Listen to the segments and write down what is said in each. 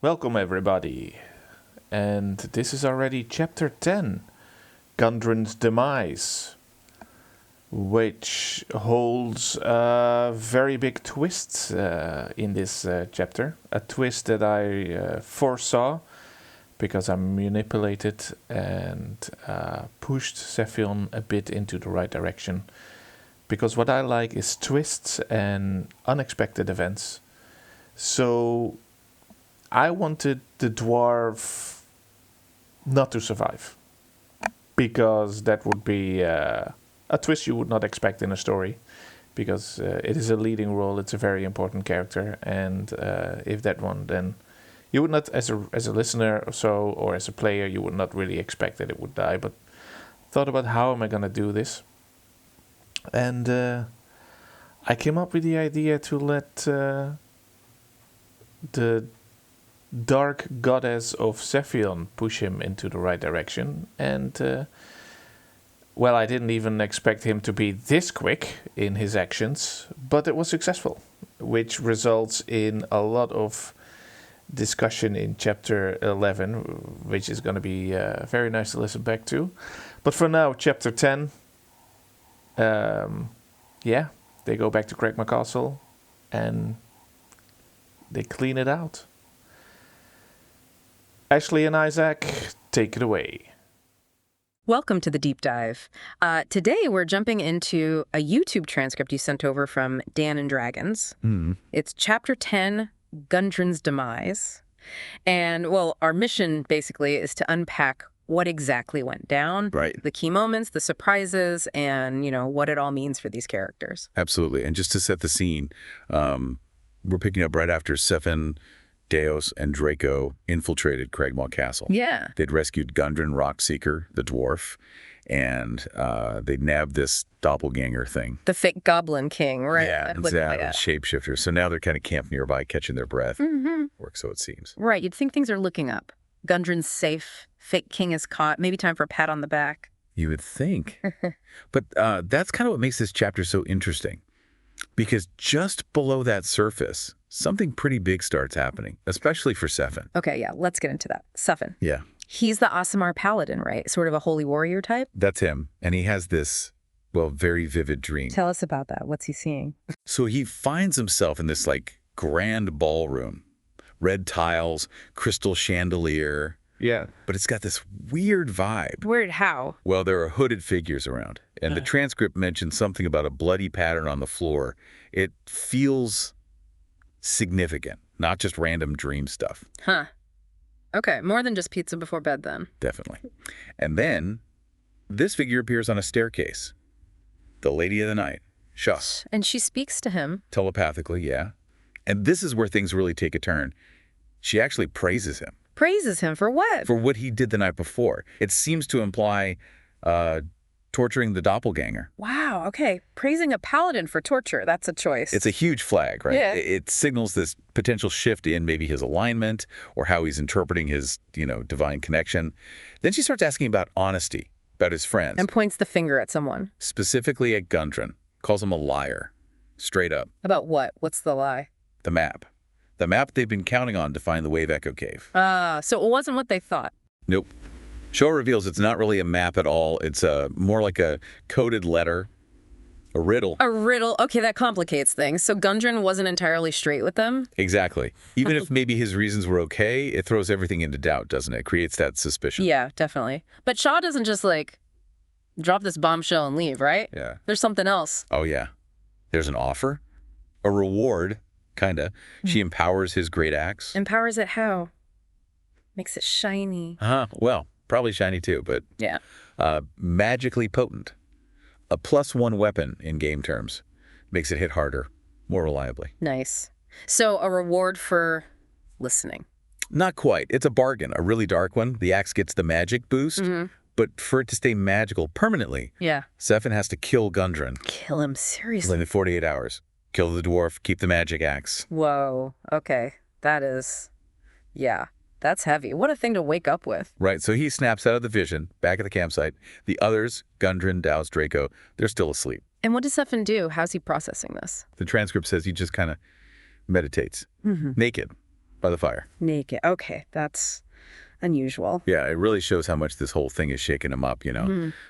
Welcome everybody, and this is already chapter 10, Gundrens' Demise, which holds a very big twist in this chapter, a twist that I foresaw because I manipulated and pushed Cepheon a bit into the right direction, because what I like is twists and unexpected events. So I wanted the dwarf not to survive, because that would be a twist you would not expect in a story, because it is a leading role, it's a very important character, and if that one, then you would not, as a listener or so, or as a player, you would not really expect that it would die, but thought about how am I going to do this, and I came up with the idea to let the dark goddess of Cepheon push him into the right direction, and well, I didn't even expect him to be this quick in his actions, but it was successful, which results in a lot of discussion in chapter 11, which is going to be very nice to listen back to. But for now, chapter 10, yeah, they go back to Craigma Castle and they clean it out. Ashley and Isaac, take it away. Welcome to the deep dive. Today we're jumping into a YouTube transcript you sent over from Dan and Dragons. It's chapter 10, Gundren's Demise. And, well, our mission basically is to unpack what exactly went down, right? The key moments, the surprises, and, what it all means for these characters. Absolutely. And just to set the scene, we're picking up right after Cepheon, Deos, and Draco infiltrated Craigma Castle. Yeah. They'd rescued Gundren Rockseeker, the dwarf, and they'd nabbed this doppelganger thing. The fake Goblin King, right? Yeah, shapeshifter. So now they're kind of camped nearby, catching their breath. Or so it seems. Right. You'd think things are looking up. Gundren's safe. Fake king is caught. Maybe time for a pat on the back. You would think. But that's kind of what makes this chapter so interesting. Because just below that surface, something pretty big starts happening, especially for Cepheon. Okay, yeah, let's get into that. Cepheon. Yeah. He's the Aasimar paladin, right? Sort of a holy warrior type? That's him. And he has this, well, very vivid dream. Tell us about that. What's he seeing? So he finds himself in this, grand ballroom. Red tiles, crystal chandelier. Yeah. But it's got this weird vibe. Weird how? Well, there are hooded figures around. And the transcript mentions something about a bloody pattern on the floor. It feels significant, not just random dream stuff. Huh. Okay, more than just pizza before bed then. Definitely. And then this figure appears on a staircase. The Lady of the Night, Shaw. And she speaks to him. Telepathically, yeah. And this is where things really take a turn. She actually praises him. Praises him for what? For what he did the night before. It seems to imply torturing the doppelganger. Wow, okay. Praising a paladin for torture, that's a choice. It's a huge flag, right? Yeah. It signals this potential shift in maybe his alignment or how he's interpreting his, divine connection. Then she starts asking about honesty, about his friends. And points the finger at someone. Specifically at Gundren. Calls him a liar. Straight up. About what? What's the lie? The map. The map they've been counting on to find the Wave Echo Cave. So it wasn't what they thought. Nope. Show reveals it's not really a map at all. It's more like a coded letter, a riddle. A riddle. Okay, that complicates things. So Gundren wasn't entirely straight with them? Exactly. Even if maybe his reasons were okay, it throws everything into doubt, doesn't it? Creates that suspicion. Yeah, definitely. But Shaw doesn't just, drop this bombshell and leave, right? Yeah. There's something else. Oh, yeah. There's an offer, a reward, kinda. She empowers his great axe. Empowers it how? Makes it shiny. Well, probably shiny too, but yeah. Magically potent. A +1 weapon in game terms. Makes it hit harder, more reliably. Nice. So a reward for listening. Not quite. It's a bargain, a really dark one. The axe gets the magic boost, but for it to stay magical permanently, Cepheon has to kill Gundren. Kill him, seriously? Within 48 hours. Kill the dwarf, keep the magic axe. Whoa, okay. That is, that's heavy. What a thing to wake up with. Right, so he snaps out of the vision, back at the campsite. The others, Gundren, Daos, Draco, they're still asleep. And what does Cepheon do? How's he processing this? The transcript says he just kind of meditates, naked, by the fire. Naked. Okay, that's unusual. Yeah, it really shows how much this whole thing is shaking him up,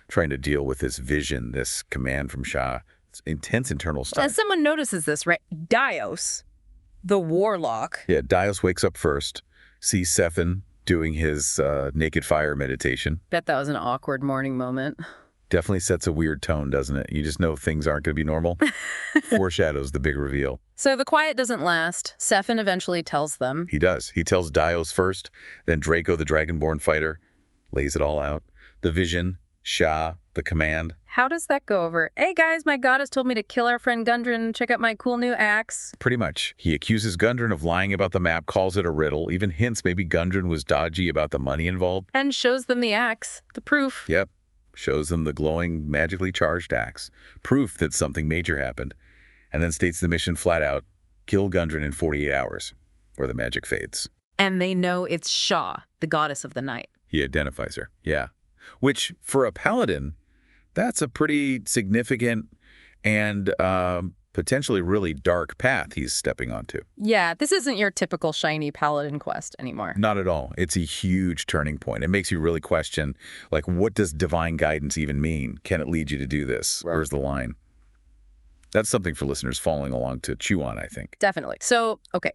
trying to deal with this vision, this command from Shah. It's intense internal stuff. As someone notices this, right? Dios, the warlock. Yeah, Dios wakes up first, sees Cepheon doing his naked fire meditation. Bet that was an awkward morning moment. Definitely sets a weird tone, doesn't it? You just know things aren't going to be normal. Foreshadows the big reveal. So the quiet doesn't last. Cepheon eventually tells them. He does. He tells Dios first, then Draco, the Dragonborn fighter, lays it all out. The vision, Shah, the command. How does that go over? Hey guys, my goddess told me to kill our friend Gundren. Check out my cool new axe. Pretty much. He accuses Gundren of lying about the map, calls it a riddle, even hints maybe Gundren was dodgy about the money involved. And shows them the axe, the proof. Yep. Shows them the glowing, magically charged axe. Proof that something major happened. And then states the mission flat out, kill Gundren in 48 hours, or the magic fades. And they know it's Shah, the goddess of the night. He identifies her, yeah. Which, for a paladin, that's a pretty significant and potentially really dark path he's stepping onto. Yeah, this isn't your typical shiny paladin quest anymore. Not at all. It's a huge turning point. It makes you really question, like, what does divine guidance even mean? Can it lead you to do this? Right. Where's the line? That's something for listeners following along to chew on, I think. Definitely. So, okay,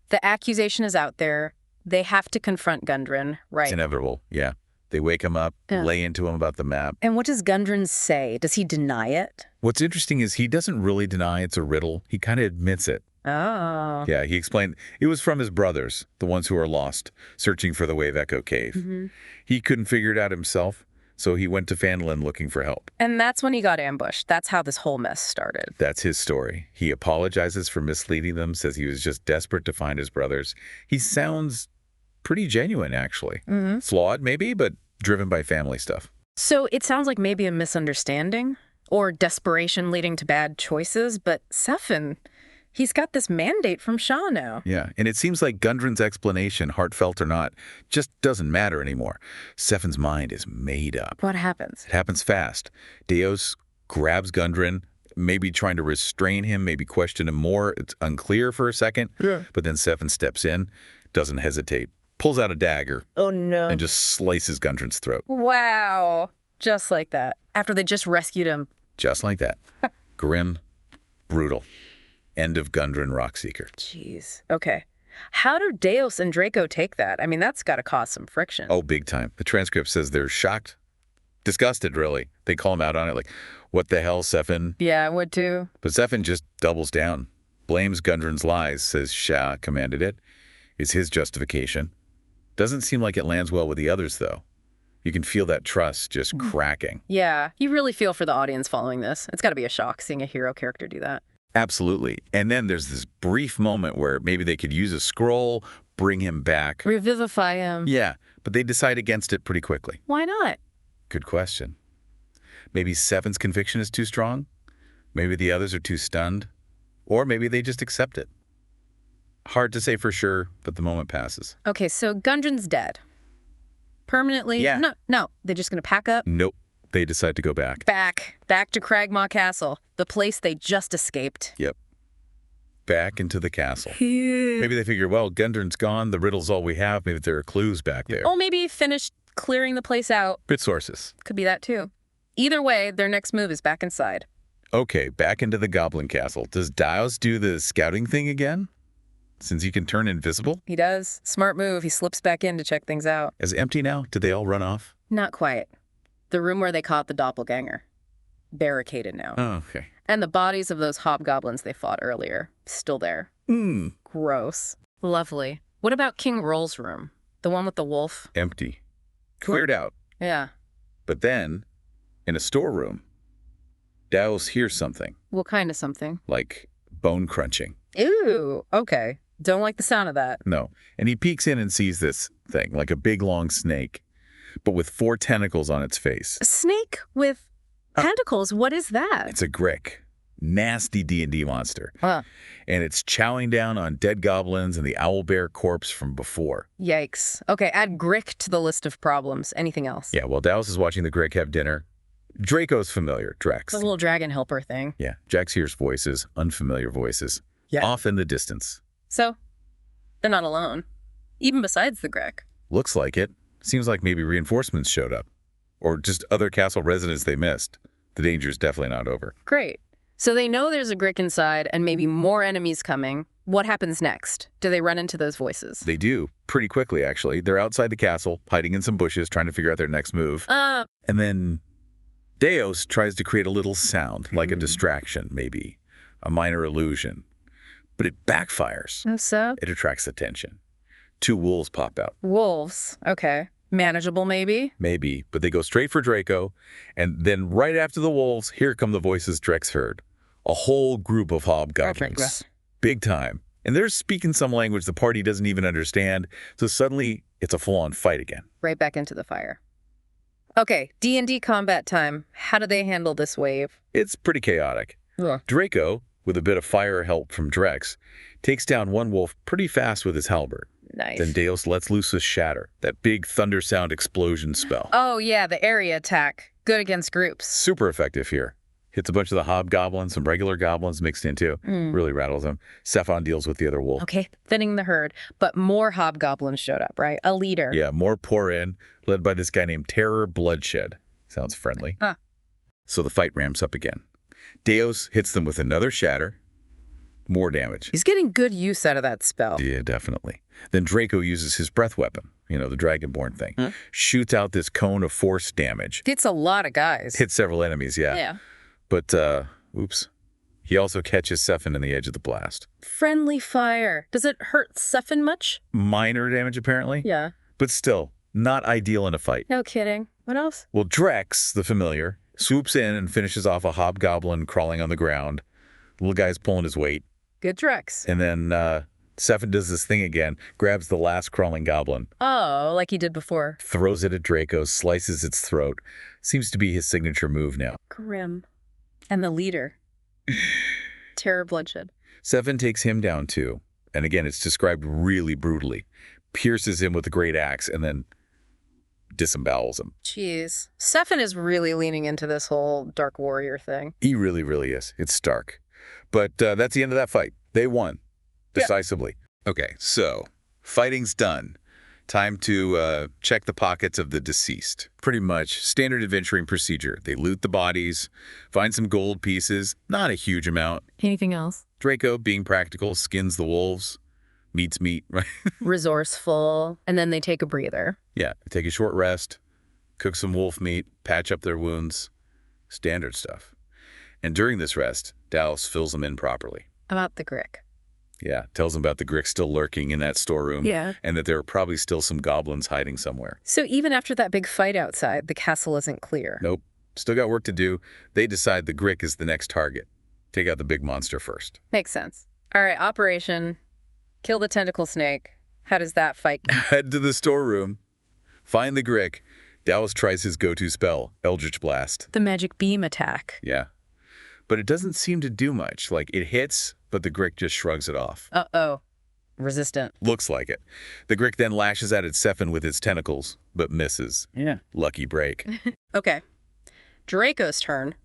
the accusation is out there. They have to confront Gundren, right? It's inevitable, yeah. They wake him up, Yeah. lay into him about the map. And what does Gundren say? Does he deny it? What's interesting is he doesn't really deny it's a riddle. He kind of admits it. Oh. Yeah, he explained it was from his brothers, the ones who are lost, searching for the Wave Echo Cave. Mm-hmm. He couldn't figure it out himself, so he went to Phandalin looking for help. And that's when he got ambushed. That's how this whole mess started. That's his story. He apologizes for misleading them, says he was just desperate to find his brothers. He sounds pretty genuine, actually. Mm-hmm. Flawed, maybe, but driven by family stuff. So it sounds like maybe a misunderstanding or desperation leading to bad choices, but Cepheon, he's got this mandate from Shah now. Yeah, and it seems like Gundren's explanation, heartfelt or not, just doesn't matter anymore. Cepheon's mind is made up. What happens? It happens fast. Deos grabs Gundren, maybe trying to restrain him, maybe question him more. It's unclear for a second, but then Cepheon steps in, doesn't hesitate, pulls out a dagger, Oh, no. and just slices Gundren's throat. Wow. Just like that. After they just rescued him. Just like that. Grim, brutal. End of Gundren Rockseeker. Jeez. Okay. How do Deos and Draco take that? I mean, that's got to cause some friction. Oh, big time. The transcript says they're shocked, disgusted, really. They call him out on it like, what the hell, Cepheon? Yeah, I would too. But Cepheon just doubles down, blames Gundren's lies, says Shah commanded it. It's his justification. Doesn't seem like it lands well with the others, though. You can feel that trust just cracking. Yeah, you really feel for the audience following this. It's got to be a shock seeing a hero character do that. Absolutely. And then there's this brief moment where maybe they could use a scroll, bring him back. Revivify him. Yeah, but they decide against it pretty quickly. Why not? Good question. Maybe Cepheon's conviction is too strong? Maybe the others are too stunned? Or maybe they just accept it. Hard to say for sure, but the moment passes. Okay, so Gundren's dead. Permanently? Yeah. No. They're just going to pack up? Nope. They decide to go back. Back to Cragmaw Castle, the place they just escaped. Yep. Back into the castle. Maybe they figure, well, Gundren's gone. The riddle's all we have. Maybe there are clues back there. Oh, maybe finished clearing the place out. Bit sources. Could be that too. Either way, their next move is back inside. Okay, back into the Goblin Castle. Does Dios do the scouting thing again? Since he can turn invisible? He does. Smart move. He slips back in to check things out. Is it empty now? Did they all run off? Not quite. The room where they caught the doppelganger. Barricaded now. Oh, okay. And the bodies of those hobgoblins they fought earlier. Still there. Gross. Lovely. What about King Roll's room? The one with the wolf? Empty. Cleared out. Yeah. But then, in a storeroom, Dios hears something, What kind of something? like bone crunching. Ew. Okay. Don't like the sound of that. No. And he peeks in and sees this thing, like a big long snake, but with 4 tentacles on its face. A snake with tentacles? What is that? It's a grick. Nasty D&D monster. Huh. And it's chowing down on dead goblins and the owlbear corpse from before. Yikes. Okay, add Grick to the list of problems. Anything else? Yeah, while Dallas is watching the Grick have dinner, Draco's familiar, Drex. The little dragon helper thing. Yeah, Jax hears voices, unfamiliar voices, Yeah. off in the distance. So, They're not alone. Even besides the Grek. Looks like it. Seems like maybe reinforcements showed up. Or just other castle residents they missed. The danger's definitely not over. Great. So they know there's a Grek inside and maybe more enemies coming. What happens next? Do they run into those voices? They do. Pretty quickly, actually. They're outside the castle, hiding in some bushes, trying to figure out their next move. And then Deos tries to create a little sound, like a distraction, maybe. A minor illusion. But it backfires. Oh, so? It attracts attention. 2 wolves pop out. Wolves. Okay. Manageable, maybe? Maybe, but they go straight for Draco, and then right after the wolves, here come the voices Drex heard. A whole group of hobgoblins. Big time. And they're speaking some language the party doesn't even understand, so suddenly it's a full-on fight again. Right back into the fire. Okay, D&D combat time. How do they handle this wave? It's pretty chaotic. Yeah. Draco, with a bit of fire help from Drex, takes down one wolf pretty fast with his halberd. Nice. Then Deos lets loose a shatter, that big thunder sound explosion spell. Oh, yeah, the area attack. Good against groups. Super effective here. Hits a bunch of the hobgoblins, some regular goblins mixed in too. Really rattles them. Cepheon deals with the other wolf. Okay, thinning the herd. But more hobgoblins showed up, right? A leader. Yeah, more pour in, led by this guy named Terror Bloodshed. Sounds friendly. Huh. So the fight ramps up again. Deos hits them with another shatter. More damage. He's getting good use out of that spell. Yeah, definitely. Then Draco uses his breath weapon, the Dragonborn thing. Shoots out this cone of force damage. It's a lot of guys. Hits several enemies, yeah. Yeah. But, oops. He also catches Cepheon in the edge of the blast. Friendly fire. Does it hurt Cepheon much? Minor damage, apparently. Yeah. But still, not ideal in a fight. No kidding. What else? Well, Drex, the familiar, swoops in and finishes off a hobgoblin crawling on the ground. Little guy's pulling his weight. Good Drex. And then Cepheon does this thing again, grabs the last crawling goblin. Oh, like he did before. Throws it at Draco, slices its throat. Seems to be his signature move now. Grim. And the leader. Terror Bloodshed. Cepheon takes him down too. And again, it's described really brutally. Pierces him with a great axe and then disembowels him. Jeez. Cepheon is really leaning into this whole Dark Warrior thing. He really, really is. It's stark. But that's the end of that fight. They won. Decisively. Yeah. Okay, so fighting's done. Time to check the pockets of the deceased. Pretty much standard adventuring procedure. They loot the bodies, find some gold pieces, not a huge amount. Anything else? Draco, being practical, skins the wolves, meats meat, right? Resourceful. And then they take a breather. Yeah, take a short rest, cook some wolf meat, patch up their wounds, standard stuff. And during this rest, Dallas fills them in properly. About the Grek. Yeah, tells them about the Grix still lurking in that storeroom. Yeah. And that there are probably still some goblins hiding somewhere. So even after that big fight outside, the castle isn't clear. Nope. Still got work to do. They decide the Grick is the next target. Take out the big monster first. Makes sense. All right, operation. Kill the tentacle snake. How does that fight go? Head to the storeroom. Find the Grick. Dallas tries his go-to spell, Eldritch Blast. The magic beam attack. Yeah. But it doesn't seem to do much. Like, it hits, but the Grick just shrugs it off. Uh-oh. Resistant. Looks like it. The Grick then lashes out at Cepheon with its tentacles, but misses. Yeah. Lucky break. Okay. Draco's turn.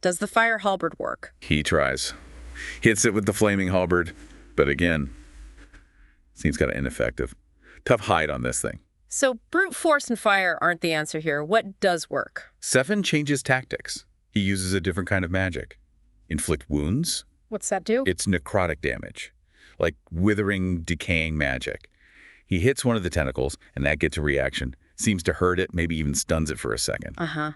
Does the fire halberd work? He tries. Hits it with the flaming halberd, but again, seems kind of ineffective. Tough hide on this thing. So brute force and fire aren't the answer here. What does work? Cepheon changes tactics. He uses a different kind of magic. Inflict wounds. What's that do? It's necrotic damage, like withering, decaying magic. He hits one of the tentacles, and that gets a reaction. Seems to hurt it, maybe even stuns it for a second. Uh-huh.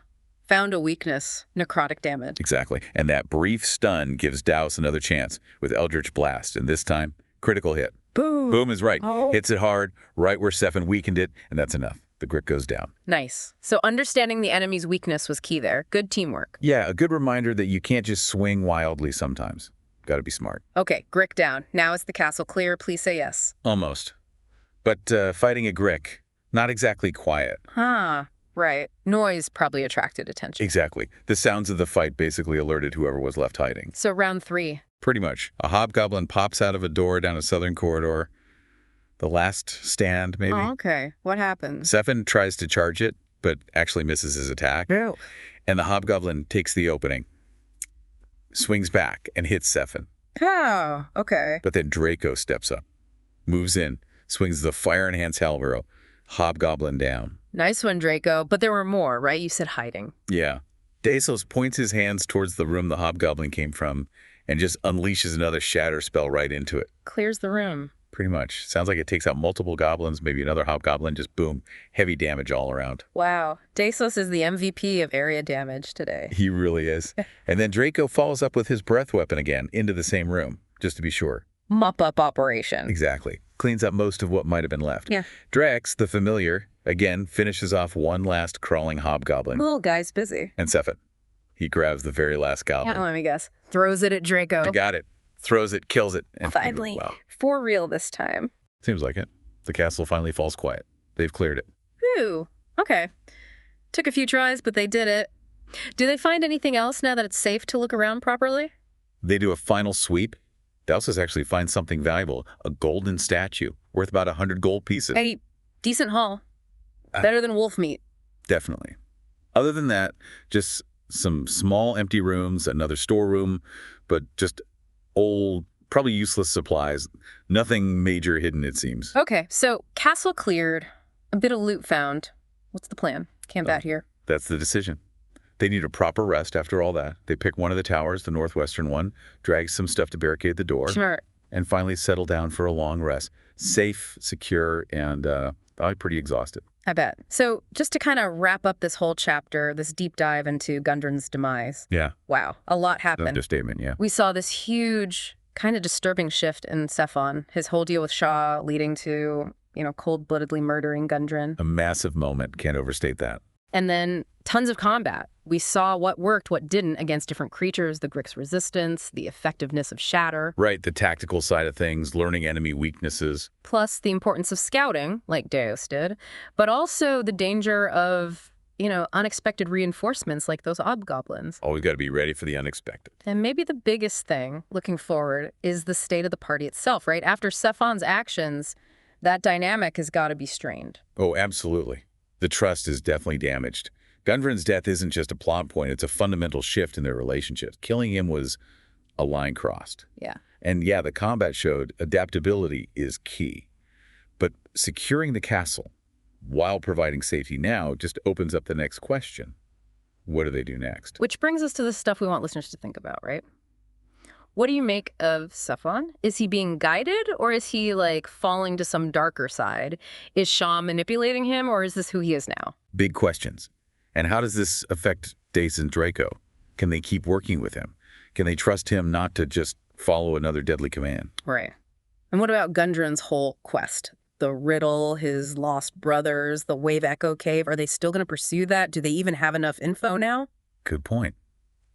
Found a weakness. Necrotic damage. Exactly. And that brief stun gives Douse another chance with Eldritch Blast, and this time, critical hit. Boom. Boom is right. Oh. Hits it hard, right where Cepheon weakened it, and that's enough. The Grick goes down. Nice. So understanding the enemy's weakness was key there. Good teamwork. Yeah, a good reminder that you can't just swing wildly sometimes. Gotta be smart. Okay, Grick down. Now is the castle clear? Please say yes. Almost. But fighting a Grick, not exactly quiet. Huh. Right. Noise probably attracted attention. Exactly. The sounds of the fight basically alerted whoever was left hiding. So round 3. Pretty much. A hobgoblin pops out of a door down a southern corridor. The last stand, maybe? Oh, okay. What happens? Cepheon tries to charge it, but actually misses his attack. No. And the hobgoblin takes the opening, swings back, and hits Cepheon. Oh, okay. But then Draco steps up, moves in, swings the fire-enhanced halberd, hobgoblin down. Nice one, Draco. But there were more, right? You said hiding. Yeah. Desos points his hands towards the room the hobgoblin came from and just unleashes another shatter spell right into it. Clears the room. Pretty much. Sounds like it takes out multiple goblins, maybe another hobgoblin, just boom, heavy damage all around. Wow. Desos is the MVP of area damage today. He really is. And then Draco follows up with his breath weapon again into the same room, just to be sure. Mop-up operation. Exactly. Cleans up most of what might have been left. Yeah. Drax, the familiar, again finishes off one last crawling hobgoblin. Little guy's busy. And Cepheon. He grabs the very last goblin. Yeah, let me guess. Throws it at Draco. I got it. Throws it, kills it. And Finally. wow. For real this time. Seems like it. The castle finally falls quiet. They've cleared it. Whew. Okay. Took a few tries, but they did it. Do they find anything else now that it's safe to look around properly? They do a final sweep. Dowses actually finds something valuable, a golden statue worth about 100 gold pieces. Hey, decent haul. Better than wolf meat. Definitely. Other than that, just some small empty rooms, another storeroom, but just old, probably useless supplies. Nothing major hidden, it seems. Okay, so castle cleared, a bit of loot found. What's the plan? Camp out here. That's the decision. They need a proper rest after all that. They pick one of the towers, the northwestern one, drag some stuff to barricade the door, Smart. and finally settle down for a long rest. Safe, secure, and probably pretty exhausted. I bet. So just to kind of wrap up this whole chapter, this deep dive into Gundren's demise. Yeah. Wow, a lot happened. Understatement, yeah. We saw this huge, kind of disturbing shift in Cepheon, his whole deal with Shaw leading to, cold-bloodedly murdering Gundren. A massive moment. Can't overstate that. And then tons of combat. We saw what worked, what didn't against different creatures, the Grix's resistance, the effectiveness of Shatter. Right, the tactical side of things, learning enemy weaknesses. Plus the importance of scouting, like Deus did, but also the danger of, unexpected reinforcements like those hobgoblins. Always got to be ready for the unexpected. And maybe the biggest thing, looking forward, is the state of the party itself, right? After Cephon's actions, that dynamic has got to be strained. Oh, absolutely. The trust is definitely damaged. Gundren's death isn't just a plot point, it's a fundamental shift in their relationships. Killing him was a line crossed. Yeah. And yeah, the combat showed adaptability is key. But securing the castle while providing safety now just opens up the next question. What do they do next? Which brings us to the stuff we want listeners to think about, right? What do you make of Cepheon? Is he being guided, or is he, falling to some darker side? Is Shaw manipulating him, or is this who he is now? Big questions. And how does this affect Dace and Draco? Can they keep working with him? Can they trust him not to just follow another deadly command? Right. And what about Gundren's whole quest? The riddle, his lost brothers, the Wave Echo Cave, are they still going to pursue that? Do they even have enough info now? Good point.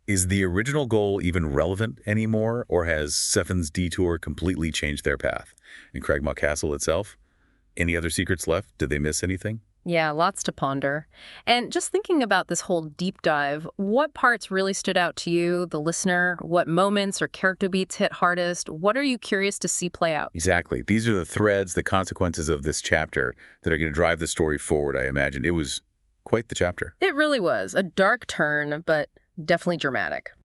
Is the original goal even relevant anymore, or has Cephon's detour completely changed their path? In Cragmaw Castle itself? Any other secrets left? Did they miss anything? Yeah, lots to ponder. And just thinking about this whole deep dive, what parts really stood out to you, the listener? What moments or character beats hit hardest? What are you curious to see play out? Exactly. These are the threads, the consequences of this chapter that are going to drive the story forward, I imagine. It was quite the chapter. It really was. A dark turn, but definitely dramatic.